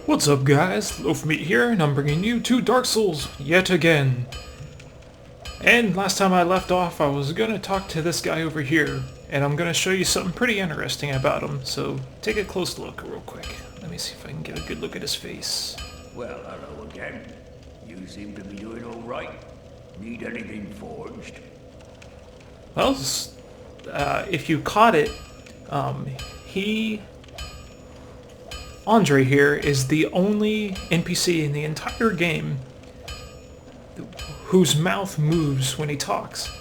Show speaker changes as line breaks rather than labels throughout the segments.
What's up guys, Loaf Meat here, and I'm bringing you to Dark Souls yet again. And last time I left off, I was gonna talk to this guy over here, and I'm gonna show you something pretty interesting about him, so take a close look real quick. Let me see if I can get a good look at his face.
Well, hello again. You seem to be doing all right. Need anything forged?
Well, if you caught it, Andre here is the only NPC in the entire game whose mouth moves when he talks.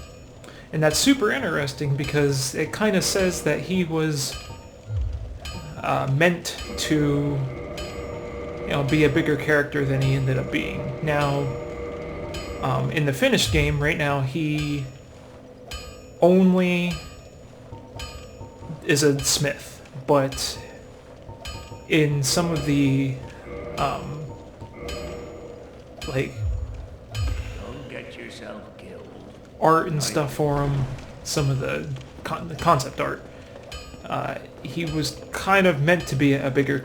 And that's super interesting because it kind of says that he was meant to, be a bigger character than he ended up being. Now, in the finished game, right now, he only is a smith, but in some of the,
Don't get yourself killed.
art and stuff for him, some of the concept art, he was kind of meant to be a bigger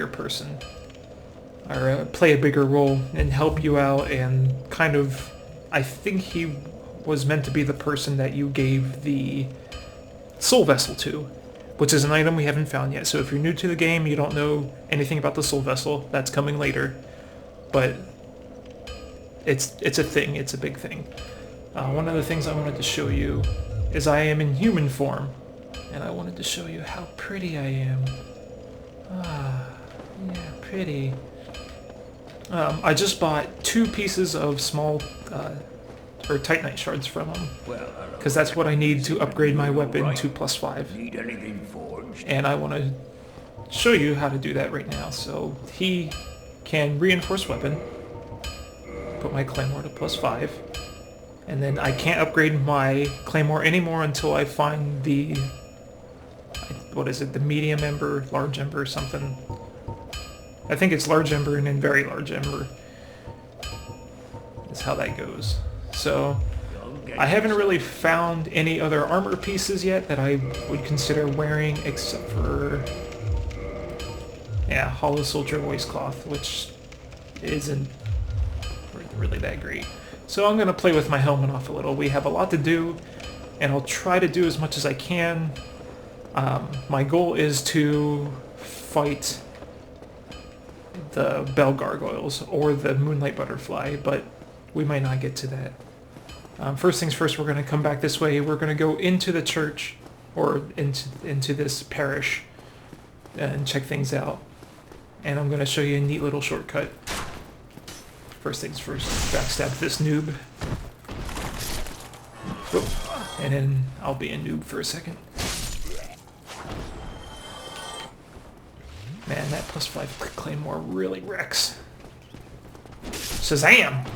person, or play a bigger role and help you out, and kind of, I think he was meant to be the person that you gave the soul vessel to, which is an item we haven't found yet. So if you're new to the game, you don't know anything about the soul vessel, that's coming later. But it's a thing, it's a big thing. One of the things I wanted to show you is I am in human form, and I wanted to show you how pretty I am. Ah, yeah, pretty. I just bought 2 pieces of small, or Titanite shards from him, because that's what I need to upgrade my weapon to +5.
Need anything forged?
And I want to show you how to do that right now. So he can reinforce weapon, put my claymore to +5, and then I can't upgrade my claymore anymore until I find the, what is it, the medium ember, large ember, something. I think it's large ember and then very large ember. That's how that goes. So I haven't really found any other armor pieces yet that I would consider wearing, except for, Hollow Soldier Waistcloth, which isn't really that great. So I'm going to play with my helmet off a little. We have a lot to do, and I'll try to do as much as I can. My goal is to fight the Bell Gargoyles or the Moonlight Butterfly, but we might not get to that. First things first, we're going to come back this way. We're going to go into the church, or into this parish, and check things out. And I'm going to show you a neat little shortcut. First things first, backstab this noob. Whoop. And then I'll be a noob for a second. Man, that +5 claymore really wrecks. Shazam!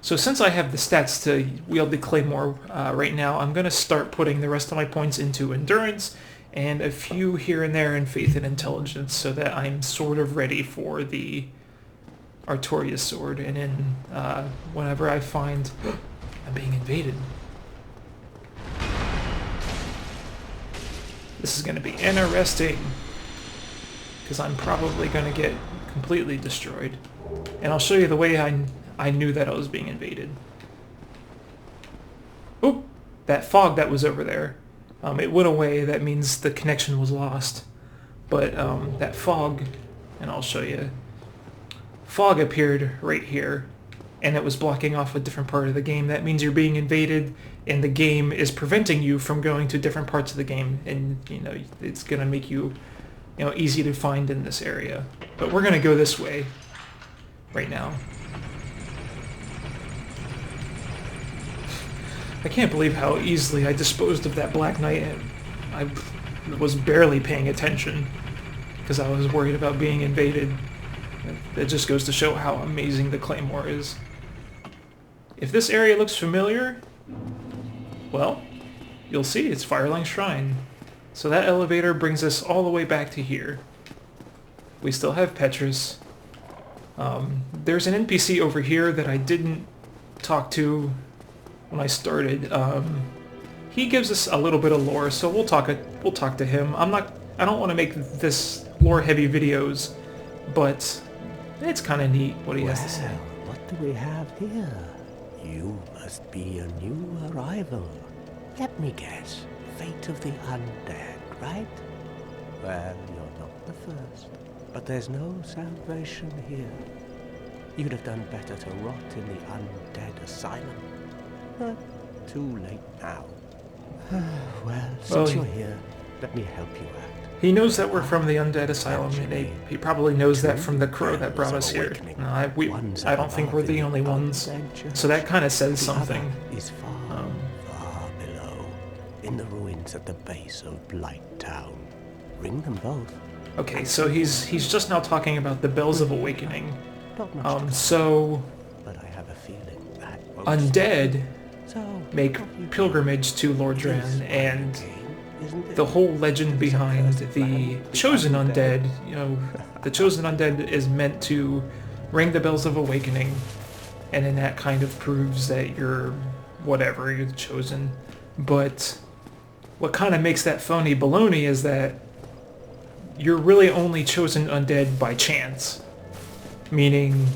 So since I have the stats to wield the claymore right now, I'm going to start putting the rest of my points into endurance and a few here and there in faith and intelligence, so that I'm sort of ready for the Artorias sword. And then whenever I find I'm being invaded, this is going to be interesting, because I'm probably going to get completely destroyed. And I'll show you the way I knew that I was being invaded. Oop! That fog that was over there, it went away. That means the connection was lost. But that fog, and I'll show you, fog appeared right here, and it was blocking off a different part of the game. That means you're being invaded, and the game is preventing you from going to different parts of the game, and it's gonna make you, easy to find in this area. But we're gonna go this way right now. I can't believe how easily I disposed of that Black Knight. I was barely paying attention because I was worried about being invaded. That just goes to show how amazing the claymore is. If this area looks familiar, well, you'll see it's Firelink Shrine. So that elevator brings us all the way back to here. We still have Petrus. There's an NPC over here that I didn't talk to when I started. He gives us a little bit of lore, so we'll talk to him. I don't want to make this lore-heavy videos, but it's kind of neat what he has to say.
What do we have here? You must be a new arrival. Let me guess. Fate of the undead, right? Well, you're not the first. But there's no salvation here. You'd have done better to rot in the Undead Asylum. But too late now. Well, since you're here, let me help you out.
He knows that we're from the Undead Asylum, and he probably knows that from the crow that brought us here. I don't think we're the only ones, so that kind of says something.
Is far below, in the ruins at the base of Blight Town. Ring them both.
Okay, so he's just now talking about the Bells of Awakening.
So but I have a feeling that
undead make pilgrimage to Lordran, and the whole legend behind the chosen undead, the chosen undead is meant to ring the Bells of Awakening, and then that kind of proves that you're whatever, you're the chosen. But what kind of makes that phony baloney is that you're really only chosen undead by chance. Meaning,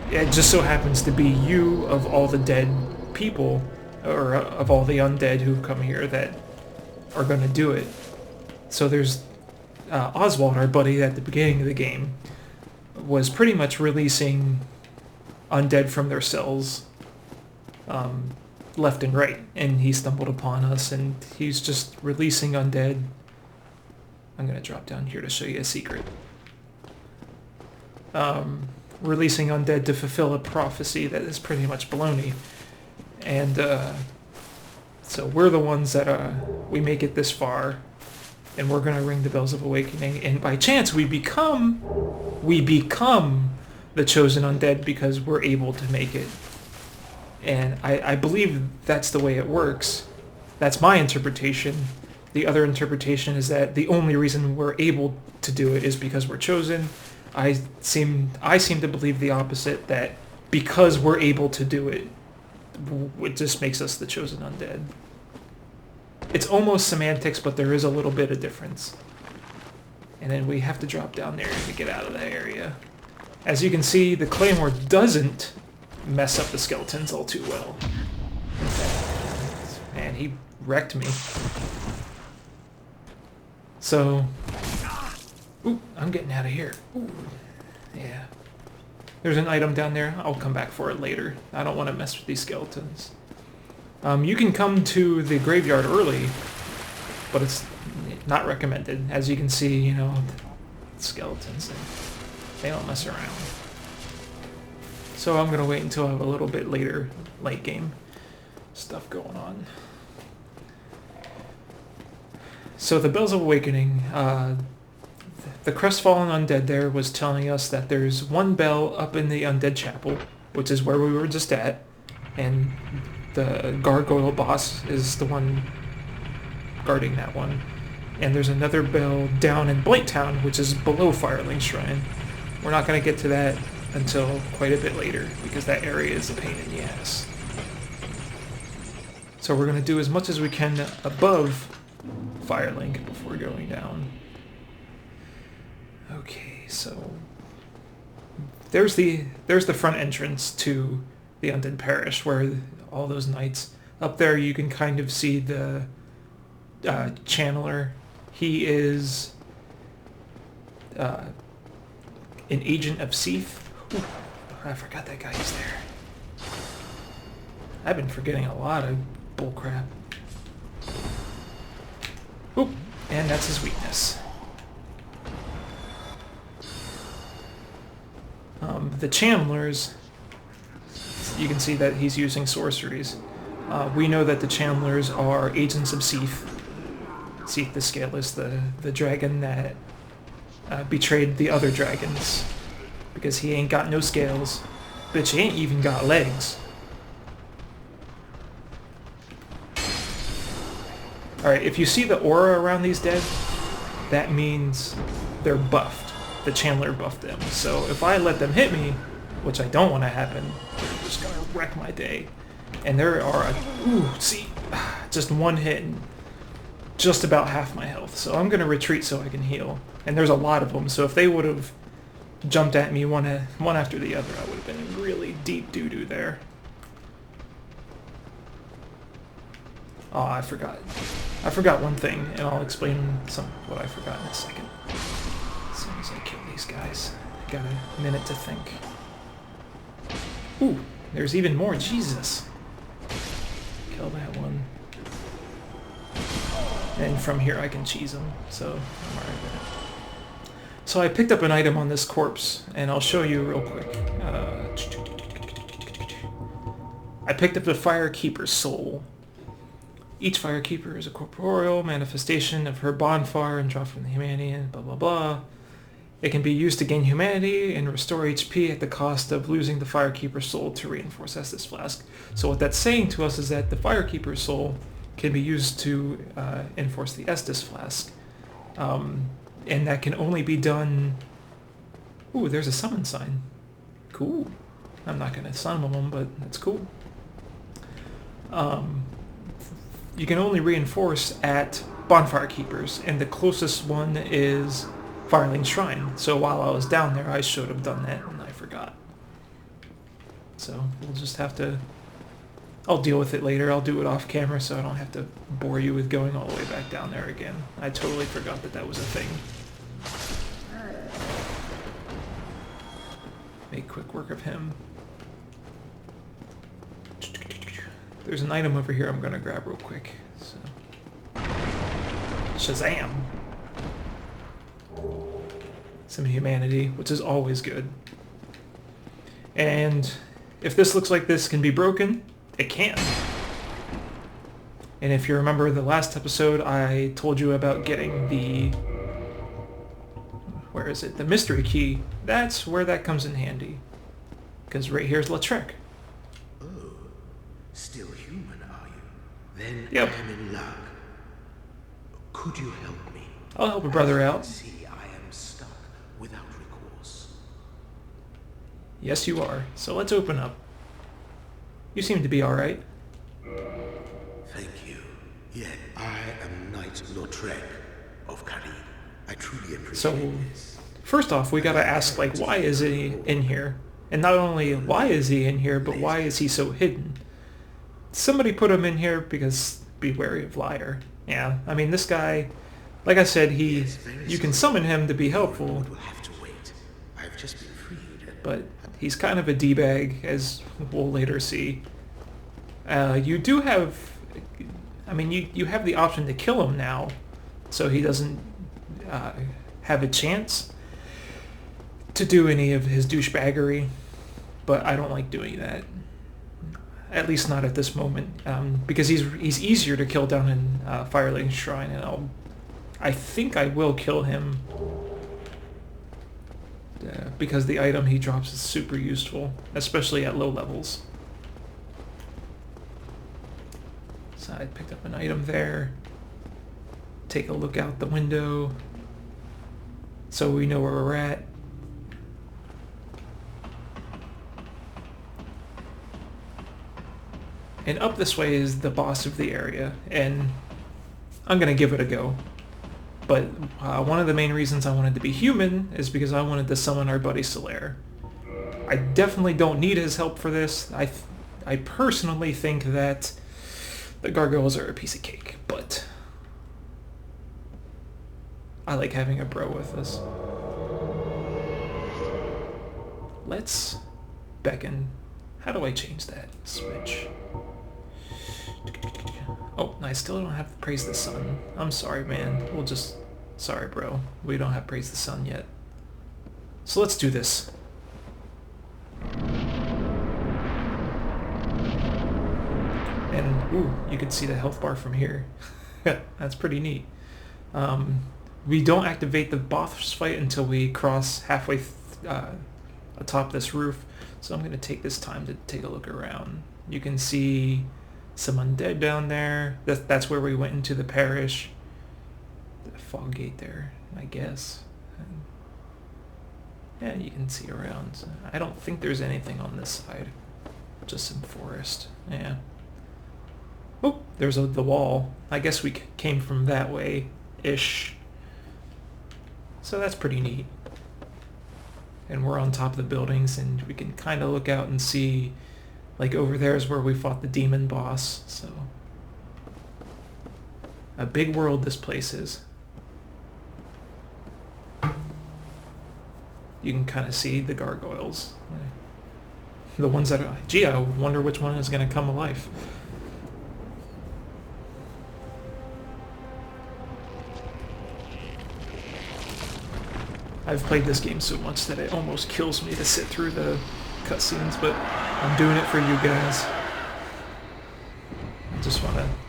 it just so happens to be you of all the dead people, or of all the undead who've come here that are going to do it. So there's Oswald, our buddy at the beginning of the game, was pretty much releasing undead from their cells left and right, and he stumbled upon us, and he's just releasing undead. I'm going to drop down here to show you a secret. Releasing undead to fulfill a prophecy that is pretty much baloney. And so we're the ones that we make it this far, and we're going to ring the Bells of Awakening, and by chance we become the chosen undead because we're able to make it. And I believe that's the way it works. That's my interpretation. The other interpretation is that the only reason we're able to do it is because we're chosen. I seem to believe the opposite, that because we're able to do it, it just makes us the chosen undead. It's almost semantics, but there is a little bit of difference. And then we have to drop down there to get out of that area. As you can see, the Claymore doesn't mess up the skeletons all too well. Man, he wrecked me. So, ooh, I'm getting out of here. Ooh, yeah. There's an item down there. I'll come back for it later. I don't want to mess with these skeletons. You can come to the graveyard early, but it's not recommended. As you can see, skeletons, they don't mess around. So I'm going to wait until I have a little bit later, late game stuff going on. So the Bells of Awakening, the crestfallen undead there was telling us that there's one bell up in the Undead Chapel, which is where we were just at, and the gargoyle boss is the one guarding that one. And there's another bell down in Blight Town, which is below Firelink Shrine. We're not going to get to that until quite a bit later, because that area is a pain in the ass. So we're going to do as much as we can above Firelink before going down. Okay, so there's the front entrance to the Undead Parish, where all those knights up there. You can kind of see the channeler. He is an agent of Seath. Ooh, I forgot that guy's there. I've been forgetting a lot of bullcrap. Oop, and that's his weakness. The channelers, you can see that he's using sorceries. We know that the channelers are agents of Seath. Seath the Scaleless, the dragon that betrayed the other dragons. Because he ain't got no scales. Bitch, he ain't even got legs. Alright, if you see the aura around these dead, that means they're buffed. The channeler buffed them. So if I let them hit me, which I don't want to happen, they're just gonna wreck my day. And there are, just one hit, and just about half my health. So I'm going to retreat so I can heal. And there's a lot of them, so if they would have jumped at me one after the other, I would have been in really deep doo-doo there. Oh, I forgot. I forgot one thing, and I'll explain what I forgot in a second. As soon as I kill these guys. I got a minute to think. Ooh, there's even more. Jesus. Kill that one. And from here I can cheese them, so I'm alright with it. So I picked up an item on this corpse, and I'll show you real quick. I picked up the Firekeeper's soul. Each Firekeeper is a corporeal manifestation of her bonfire and draw from the humanity and blah blah blah. It can be used to gain humanity and restore HP at the cost of losing the Firekeeper's soul to reinforce Estus Flask. So what that's saying to us is that the Firekeeper's soul can be used to enforce the Estus Flask. And that can only be done... Ooh, there's a summon sign. Cool. I'm not going to summon them, but that's cool. You can only reinforce at Bonfire Keepers, and the closest one is Firelink Shrine. So while I was down there, I should have done that, and I forgot. So we'll just have to... I'll deal with it later. I'll do it off camera so I don't have to bore you with going all the way back down there again. I totally forgot that that was a thing. Make quick work of him. There's an item over here I'm going to grab real quick. So. Shazam! Some humanity, which is always good. And if this looks like this can be broken, it can. And if you remember the last episode, I told you about getting the... Where is it? The mystery key. That's where that comes in handy. Because right here's Lautrec.
Oh, still human, are you? Then
Yep.
I am in luck. Could you help me?
I'll help a brother
As you
out.
can see, I am stuck without recourse.
Yes, you are. So let's open up. You seem to be alright.
Thank you. Yet I am Knight Lautrec of Karim. I truly appreciate
So,
this.
first off, we gotta ask, like, why is he in here? And not only why is he in here, but why is he so hidden? Somebody put him in here because be wary of Liar. Yeah, I mean, this guy, like I said, you can summon him to be helpful,
We'll have to wait. I've just been freed.
but he's kind of a D-bag, as we'll later see. You do have, I mean, you have the option to kill him now, so he doesn't have a chance to do any of his douchebaggery, but I don't like doing that. At least not at this moment, because he's easier to kill down in Firelink Shrine, and I think I will kill him because the item he drops is super useful, especially at low levels. So I picked up an item there. Take a look out the window so we know where we're at. And up this way is the boss of the area, and I'm going to give it a go. But one of the main reasons I wanted to be human is because I wanted to summon our buddy Solaire. I definitely don't need his help for this. I personally think that the gargoyles are a piece of cake, but I like having a bro with us. Let's beckon. How do I change that? Switch. Oh, I still don't have Praise the Sun. I'm sorry, man. We'll just... Sorry, bro. We don't have Praise the Sun yet. So let's do this. And, ooh, you can see the health bar from here. That's pretty neat. We don't activate the boss fight until we cross halfway atop this roof. So I'm going to take this time to take a look around. You can see some undead down there. That's where we went into the parish. The fog gate there, I guess. And yeah, you can see around. I don't think there's anything on this side. Just some forest. Yeah. Oh, there's the wall. I guess we came from that way-ish. So that's pretty neat. And we're on top of the buildings, and we can kind of look out and see, like, over there is where we fought the demon boss, so... A big world this place is. You can kind of see the gargoyles. The ones that are... Gee, I wonder which one is going to come alive. I've played this game so much that it almost kills me to sit through the cutscenes, but I'm doing it for you guys.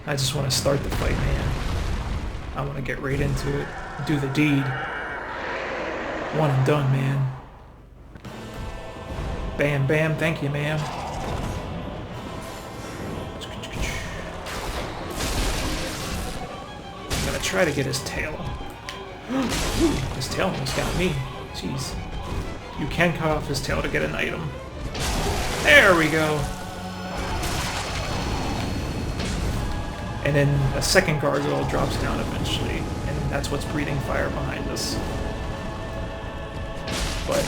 I just wanna start the fight, man. I wanna get right into it, do the deed. One and done, man. Bam, bam, thank you, ma'am. I'm gonna try to get his tail. His tail almost got me. Jeez. You can cut off his tail to get an item. There we go. And then a second gargoyle drops down eventually, and that's what's breathing fire behind us. But...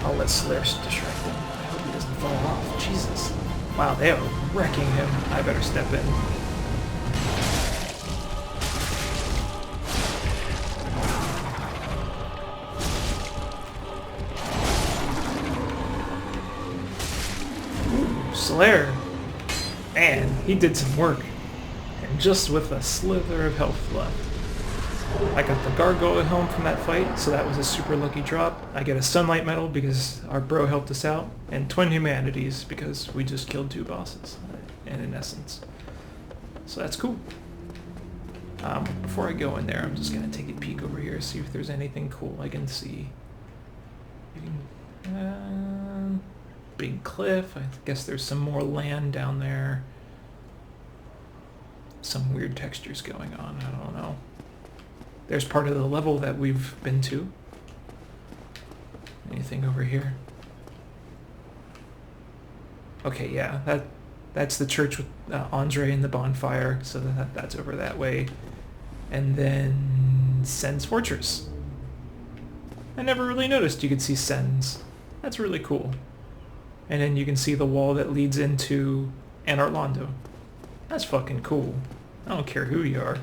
I'll let Solaire distract him. I hope he doesn't fall off. Jesus. Wow, they are wrecking him. I better step in. Solaire. Man, he did some work. And just with a slither of health left. I got the gargoyle helm from that fight, so that was a super lucky drop. I get a sunlight medal because our bro helped us out, and twin humanities because we just killed 2 bosses, and in essence. So that's cool. Before I go in there, I'm just gonna take a peek over here, see if there's anything cool I can see. Big cliff. I guess there's some more land down there. Some weird textures going on. I don't know. There's part of the level that we've been to. Anything over here? Okay, yeah, that's the church with Andre and the bonfire, so that's over that way. And then Sen's Fortress. I never really noticed you could see Sen's. That's really cool. And then you can see the wall that leads into Anarlondo. That's fucking cool. I don't care who you are.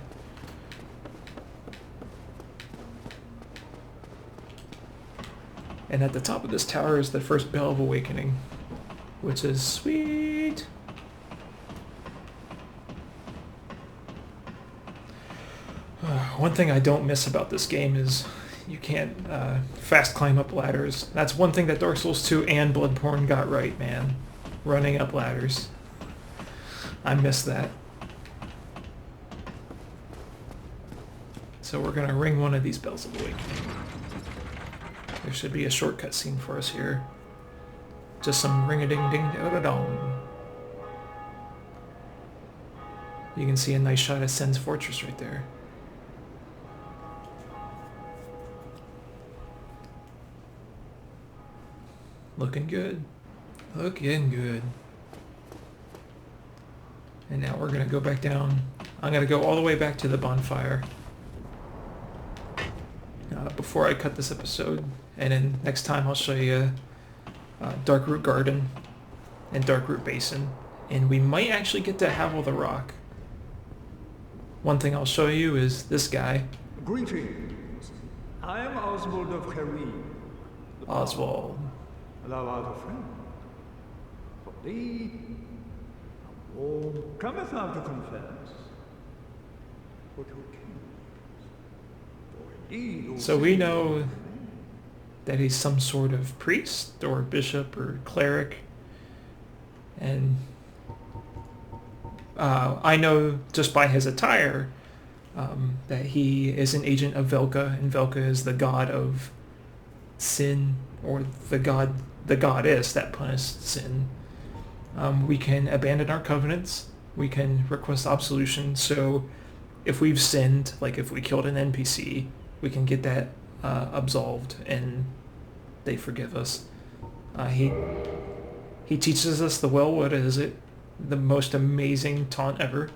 And at the top of this tower is the first Bell of Awakening, which is sweet. One thing I don't miss about this game is you can't fast climb up ladders. That's one thing that Dark Souls 2 and Bloodborne got right, man. Running up ladders. I miss that. So we're gonna ring one of these Bells of Awakening. There should be a shortcut scene for us here. Just some ring-a-ding-ding-da-da-dong. You can see a nice shot of Sen's Fortress right there. Looking good. Looking good. And now we're gonna go back down. I'm gonna go all the way back to the bonfire. Before I cut this episode. And then next time I'll show you Darkroot Garden and Darkroot Basin. And we might actually get to Havel the Rock. One thing I'll show you is this guy.
Greetings. I am Oswald of Karim.
Oswald.
Thou art a friend. For thee, a warm cometh thou to confess. But who cares? For indeed,
So we know that he's some sort of priest or bishop or cleric. And I know just by his attire that he is an agent of Velka, and Velka is the god of sin, or the goddess that punished sin. We can abandon our covenants. We can request absolution. So if we've sinned, like if we killed an NPC, we can get that absolved, and they forgive us. He teaches us the well, what is it? The most amazing taunt ever.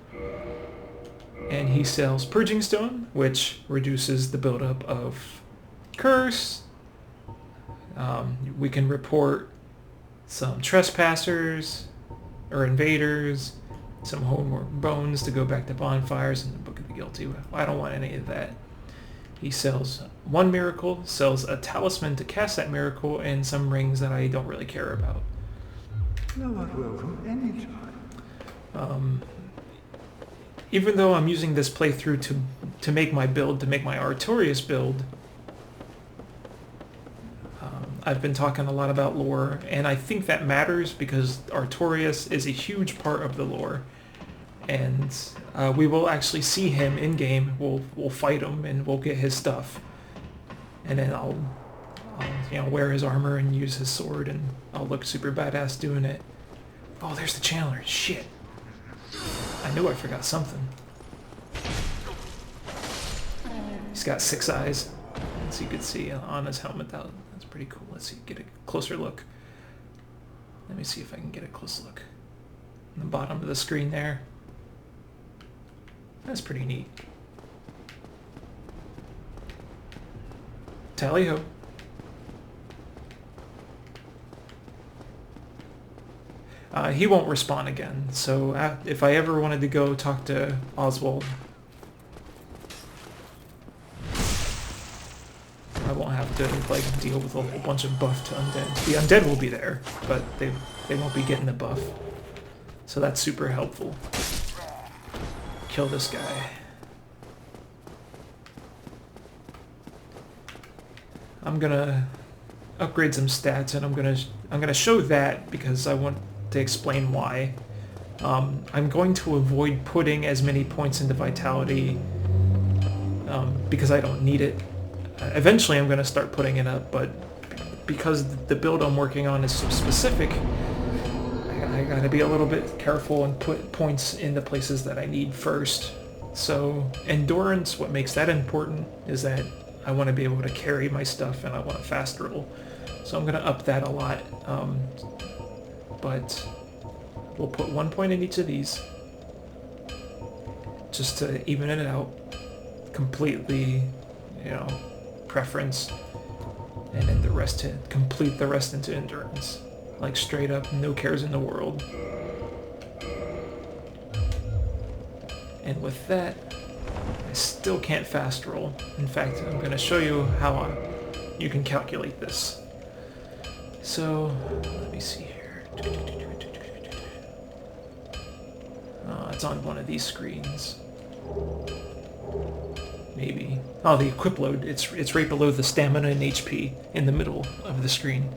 And he sells Purging Stone, which reduces the buildup of curse. We can report some trespassers or invaders, some homework bones to go back to bonfires in the Book of the Guilty. I don't want any of that. He sells one miracle, sells a talisman to cast that miracle, and some rings that I don't really care about.
Thou art welcome anytime.
Even though I'm using this playthrough to make my build, to make my Artorias build, I've been talking a lot about lore, and I think that matters because Artorias is a huge part of the lore. And we will actually see him in game. We'll fight him and we'll get his stuff, and then I'll wear his armor and use his sword, and I'll look super badass doing it. Oh, there's the channeler. Shit. I knew I forgot something. He's got 6 eyes, as you can see on his helmet. That's pretty cool. Let's see, get a closer look. Let me see if I can get a close look. On the bottom of the screen there. That's pretty neat. Tally-ho. He won't respawn again, so if I ever wanted to go talk to Oswald, I won't have to deal with a whole bunch of buffed undead. The undead will be there, but they won't be getting the buff. So that's super helpful. Kill this guy. I'm gonna upgrade some stats, and I'm gonna show that because I want to explain why. I'm going to avoid putting as many points into vitality because I don't need it. Eventually I'm going to start putting it up, but because the build I'm working on is so specific, I gotta be a little bit careful and put points in the places that I need first. So endurance, what makes that important is that I want to be able to carry my stuff and I want a fast roll. So I'm going to up that a lot. But we'll put 1 point in each of these just to even it out. Completely, preference, and then the rest to complete the rest into endurance. Like straight up, no cares in the world. And with that, I still can't fast roll. In fact, I'm going to show you how you can calculate this. So, let me see here. It's on one of these screens. Maybe. Oh, the equip load. It's right below the stamina and HP in the middle of the screen.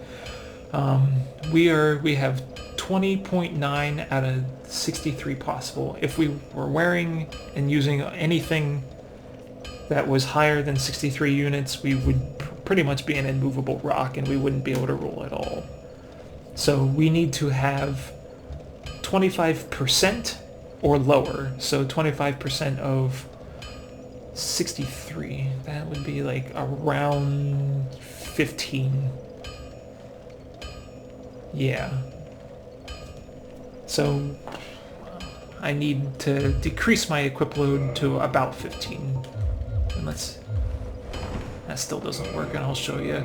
We have 20.9 out of 63 possible. If we were wearing and using anything that was higher than 63 units, we would pretty much be an immovable rock and we wouldn't be able to roll at all. So we need to have 25% or lower. So 25% of 63, that would be like around 15. Yeah. So I need to decrease my equip load to about 15. And that still doesn't work, and I'll show you.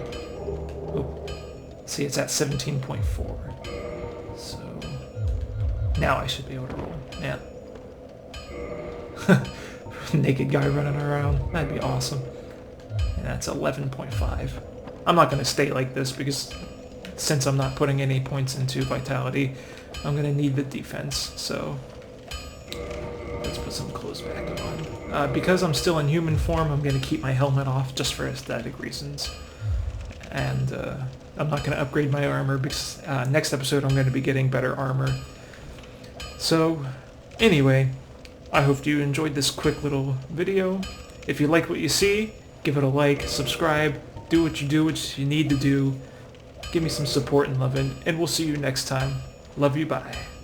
Oh, see, it's at 17.4. So now I should be able to roll. Yeah. Naked guy running around. That'd be awesome. And that's 11.5. I'm not going to stay like this because since I'm not putting any points into vitality, I'm going to need the defense. So let's put some clothes back on. Because I'm still in human form, I'm going to keep my helmet off just for aesthetic reasons. And I'm not going to upgrade my armor because next episode I'm going to be getting better armor. So anyway, I hope you enjoyed this quick little video. If you like what you see, give it a like, subscribe, do what you need to do. Give me some support and love, and we'll see you next time. Love you, bye.